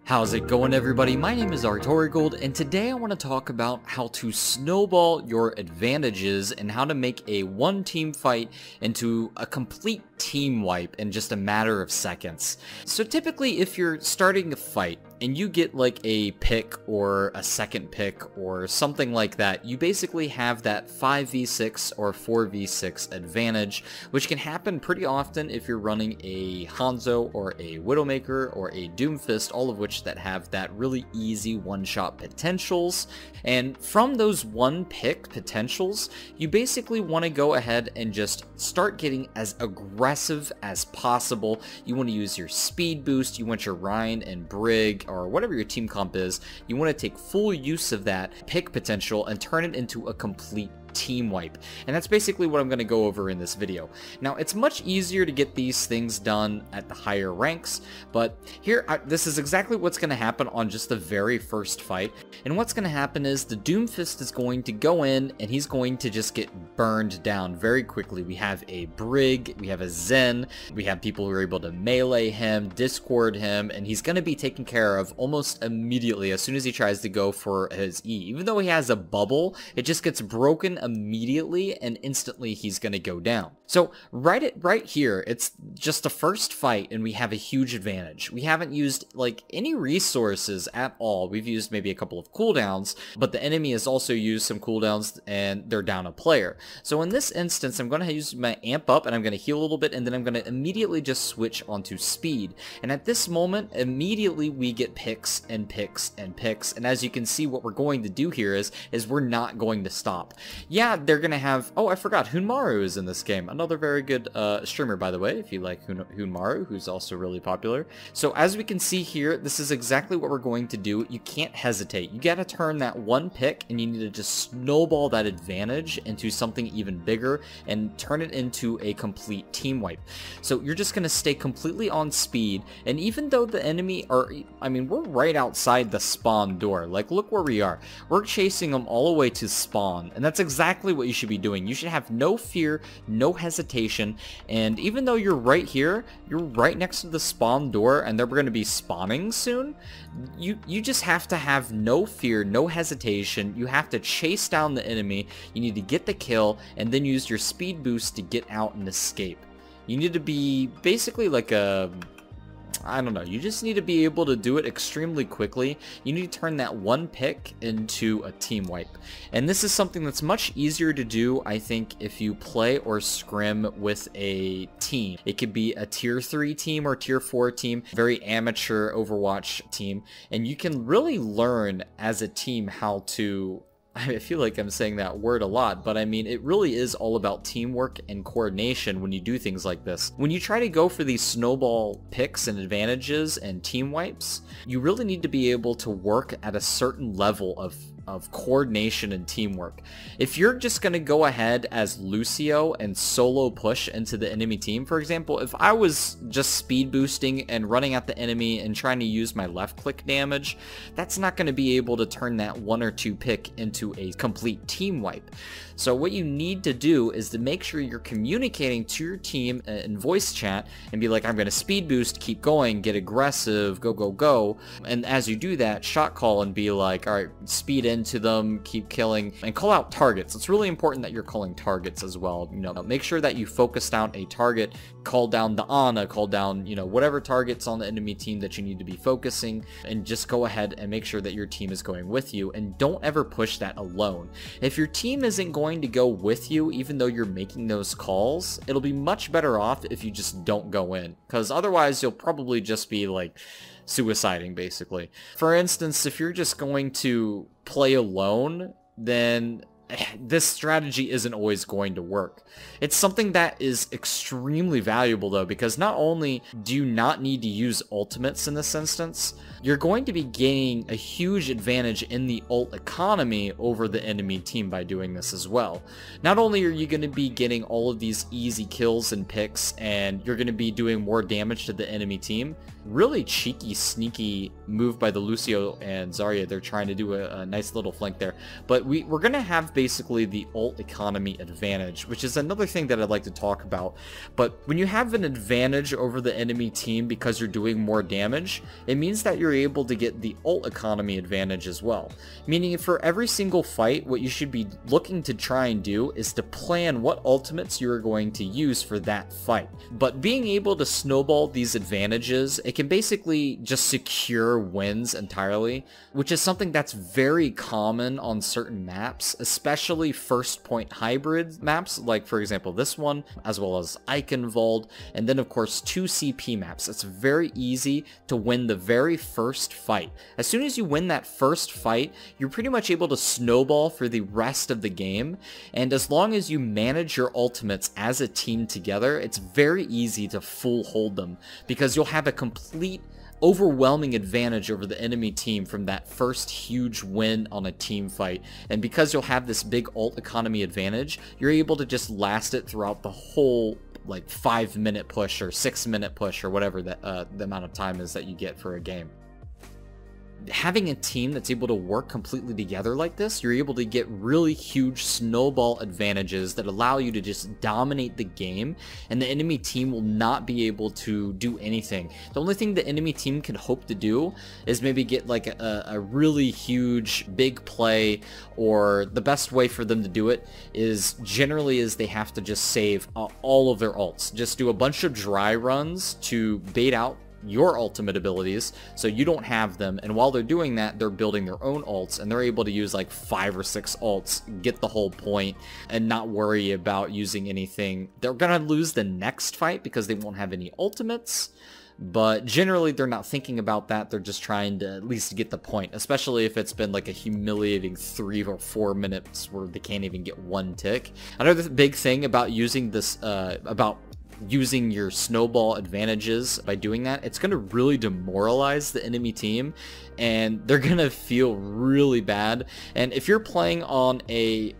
How's it going, everybody? My name is Artorigold, and today I want to talk about how to snowball your advantages and how to make a one-team fight into a complete team wipe in just a matter of seconds. So typically, if you're starting a fight and you get like a pick or a second pick or something like that, you basically have that 5v6 or 4v6 advantage, which can happen pretty often if you're running a Hanzo or a Widowmaker or a Doomfist, all of which that have that really easy one-shot potentials. And from those one pick potentials, you basically want to go ahead and just start getting as aggressive as possible. You want to use your speed boost, you want your Ryan and Brig or whatever your team comp is, you want to take full use of that pick potential and turn it into a complete team wipe. And that's basically what I'm going to go over in this video. Now, it's much easier to get these things done at the higher ranks, but here, this is exactly what's going to happen on just the very first fight. And what's going to happen is the Doomfist is going to go in and he's going to just get burned down very quickly. We have a Brig, we have a Zen, we have people who are able to melee him, discord him, and he's going to be taken care of almost immediately as soon as he tries to go for his E. Even though he has a bubble, it just gets broken immediately and instantly he's gonna go down. So right here, it's just the first fight and we have a huge advantage. We haven't used like any resources at all. We've used maybe a couple of cooldowns, but the enemy has also used some cooldowns and they're down a player. So in this instance, I'm gonna use my amp up and I'm gonna heal a little bit, and then I'm gonna immediately just switch onto speed. And at this moment, immediately we get picks and picks and picks. And as you can see, what we're going to do here is we're not going to stop. Yeah, they're gonna have, oh, I forgot, Hunmaru is in this game. Another very good streamer, by the way, if you like Hunmaru, who's also really popular. So as we can see here, this is exactly what we're going to do. You can't hesitate. You gotta turn that one pick and you need to just snowball that advantage into something even bigger and turn it into a complete team wipe. So you're just gonna stay completely on speed, and even though the enemy are, I mean, we're right outside the spawn door. Like, look where we are. We're chasing them all the way to spawn, and that's exactly what you should be doing. You should have no fear, no hesitation, and even though you're right here, you're right next to the spawn door and they're going to be spawning soon, you just have to have no fear, no hesitation. You have to chase down the enemy, you need to get the kill, and then use your speed boost to get out and escape. You need to be basically like a, I don't know, you just need to be able to do it extremely quickly. You need to turn that one pick into a team wipe. And this is something that's much easier to do, I think, if you play or scrim with a team. It could be a tier 3 team or tier 4 team, very amateur Overwatch team, and you can really learn as a team how to, I feel like I'm saying that word a lot, but I mean, it really is all about teamwork and coordination when you do things like this. When you try to go for these snowball picks and advantages and team wipes, you really need to be able to work at a certain level of coordination and teamwork. If you're just going to go ahead as Lucio and solo push into the enemy team, for example, if I was just speed boosting and running at the enemy and trying to use my left click damage, that's not going to be able to turn that 1 or 2 pick into a complete team wipe. So what you need to do is to make sure you're communicating to your team in voice chat and be like, I'm going to speed boost, keep going, get aggressive, go, go, go. And as you do that, shot call and be like, all right, speed into them, keep killing, and call out targets. It's really important that you're calling targets as well. You know, make sure that you focus down a target, call down the Ana, call down, you know, whatever targets on the enemy team that you need to be focusing, and just go ahead and make sure that your team is going with you, and don't ever push that alone. If your team isn't going to go with you, even though you're making those calls, it'll be much better off if you just don't go in, because otherwise you'll probably just be like suiciding, basically. For instance, if you're just going to play alone, then this strategy isn't always going to work. It's something that is extremely valuable though, because not only do you not need to use ultimates in this instance, you're going to be gaining a huge advantage in the ult economy over the enemy team by doing this as well. Not only are you going to be getting all of these easy kills and picks, and you're going to be doing more damage to the enemy team, really cheeky, sneaky move by the Lucio and Zarya. They're trying to do a nice little flank there. But we're going to have basically the ult economy advantage, which is another thing that I'd like to talk about. But when you have an advantage over the enemy team because you're doing more damage, it means that you're able to get the ult economy advantage as well. Meaning for every single fight, what you should be looking to try and do is to plan what ultimates you're going to use for that fight. But being able to snowball these advantages, it can basically just secure wins entirely, which is something that's very common on certain maps, especially first point hybrid maps, like for example this one, as well as Eichenwald, and then of course 2 CP maps. It's very easy to win the very first fight. As soon as you win that first fight, you're pretty much able to snowball for the rest of the game, and as long as you manage your ultimates as a team together, it's very easy to full hold them, because you'll have a complete overwhelming advantage over the enemy team from that first huge win on a team fight. And because you'll have this big ult economy advantage, you're able to just last it throughout the whole like 5-minute push or 6-minute push or whatever that the amount of time is that you get for a game. Having a team that's able to work completely together like this, you're able to get really huge snowball advantages that allow you to just dominate the game, and the enemy team will not be able to do anything. The only thing the enemy team can hope to do is maybe get like a really huge big play, or the best way for them to do it is generally they have to just save all of their ults. Just do a bunch of dry runs to bait out your ultimate abilities so you don't have them, and while they're doing that, they're building their own ults, and they're able to use like 5 or 6 ults, get the whole point, and not worry about using anything. They're gonna lose the next fight because they won't have any ultimates, but generally they're not thinking about that. They're just trying to at least get the point, especially if it's been like a humiliating 3 or 4 minutes where they can't even get 1 tick. Another big thing about using this using your snowball advantages, by doing that, it's going to really demoralize the enemy team, and they're going to feel really bad. And if you're playing on a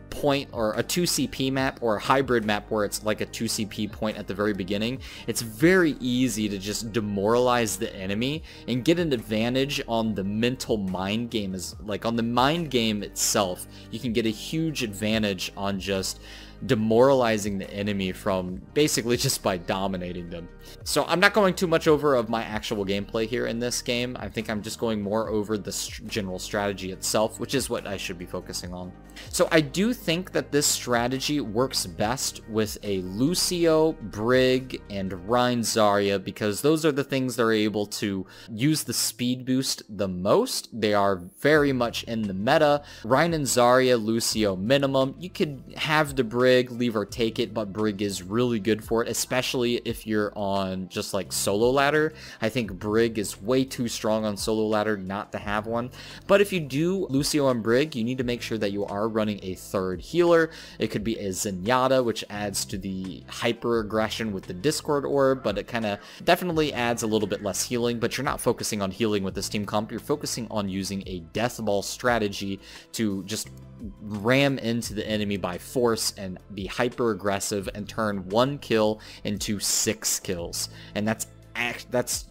point or a 2 CP map or a hybrid map where it's like a 2 CP point at the very beginning, it's very easy to just demoralize the enemy and get an advantage on the mental mind game. On the mind game itself, you can get a huge advantage on just demoralizing the enemy from basically just by dominating them. So I'm not going too much over of my actual gameplay here in this game. I think I'm just going more over the general strategy itself, which is what I should be focusing on. So I do think that this strategy works best with a Lucio, Brig, and Rein Zarya, because those are the things that are able to use the speed boost the most. They are very much in the meta. Rein and Zarya, Lucio minimum. You could have the Brig, leave or take it, but Brig is really good for it, especially if you're on just like solo ladder. I think Brig is way too strong on solo ladder not to have one. But if you do Lucio and Brig, you need to make sure that you are running a third healer. It could be a Zenyatta, which adds to the hyper aggression with the Discord orb, but it kind of definitely adds a little bit less healing. But you're not focusing on healing with this team comp, you're focusing on using a death ball strategy to just ram into the enemy by force and be hyper aggressive and turn 1 kill into 6 kills. And that's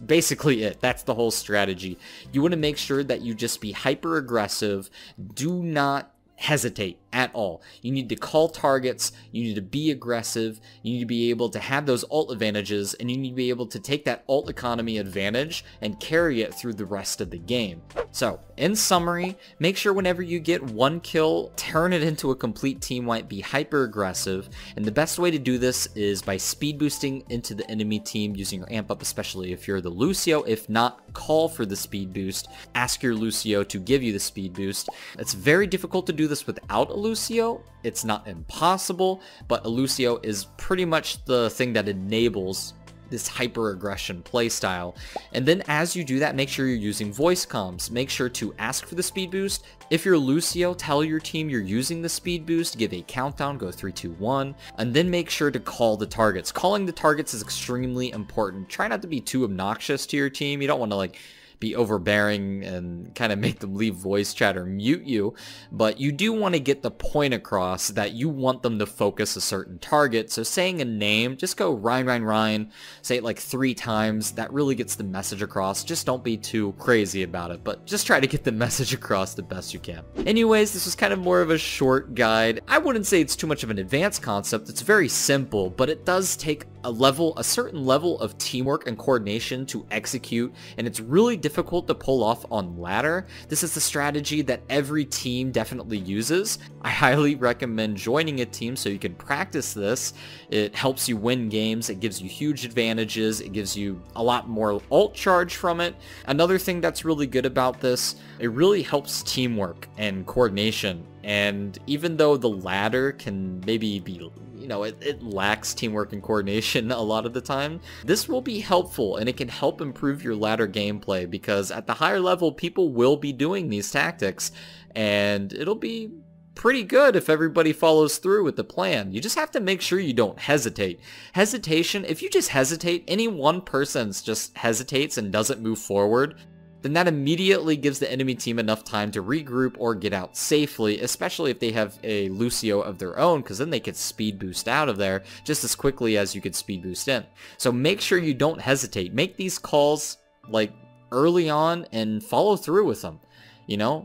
basically it. That's the whole strategy. You want to make sure that you just be hyper aggressive. Do not hesitate at all. You need to call targets, you need to be aggressive, you need to be able to have those ult advantages, and you need to be able to take that ult economy advantage and carry it through the rest of the game. So, in summary, make sure whenever you get 1 kill, turn it into a complete team wipe, be hyper aggressive, and the best way to do this is by speed boosting into the enemy team using your amp up, especially if you're the Lucio. If not, call for the speed boost, ask your Lucio to give you the speed boost. It's very difficult to do this without a Lucio. It's not impossible, but a Lucio is pretty much the thing that enables this hyper aggression playstyle. And then as you do that, make sure you're using voice comms. Make sure to ask for the speed boost. If you're Lucio, tell your team you're using the speed boost, give a countdown, go 3, 2, 1, and then make sure to call the targets. Calling the targets is extremely important. Try not to be too obnoxious to your team. You don't want to like be overbearing and kind of make them leave voice chat or mute you, but you do want to get the point across that you want them to focus a certain target. So saying a name, just go Ryan, say it like 3 times. That really gets the message across. Just don't be too crazy about it, but just try to get the message across the best you can. Anyways, this was kind of more of a short guide. I wouldn't say it's too much of an advanced concept. It's very simple, but it does take a certain level of teamwork and coordination to execute, and it's really difficult to pull off on ladder. This is the strategy that every team definitely uses. I highly recommend joining a team so you can practice this. It helps you win games, it gives you huge advantages, it gives you a lot more ult charge from it. Another thing that's really good about this, it really helps teamwork and coordination. And even though the ladder can maybe be, it lacks teamwork and coordination a lot of the time, this will be helpful, and it can help improve your ladder gameplay, because at the higher level, people will be doing these tactics, and it'll be pretty good if everybody follows through with the plan. You just have to make sure you don't hesitate. Hesitation, if you just hesitate, any one person just hesitates and doesn't move forward, then that immediately gives the enemy team enough time to regroup or get out safely, especially if they have a Lucio of their own, because then they could speed boost out of there just as quickly as you could speed boost in. So make sure you don't hesitate. Make these calls like early on and follow through with them.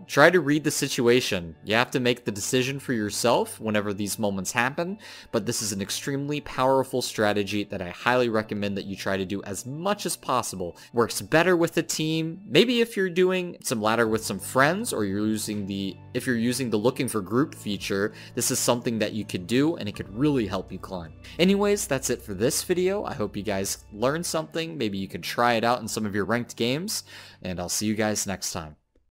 Try to read the situation. You have to make the decision for yourself whenever these moments happen, but this is an extremely powerful strategy that I highly recommend that you try to do as much as possible. Works better with a team. Maybe if you're doing some ladder with some friends, or if you're using the looking for group feature, this is something that you could do, and it could really help you climb. Anyways, that's it for this video. I hope you guys learned something. Maybe you can try it out in some of your ranked games, and I'll see you guys next time.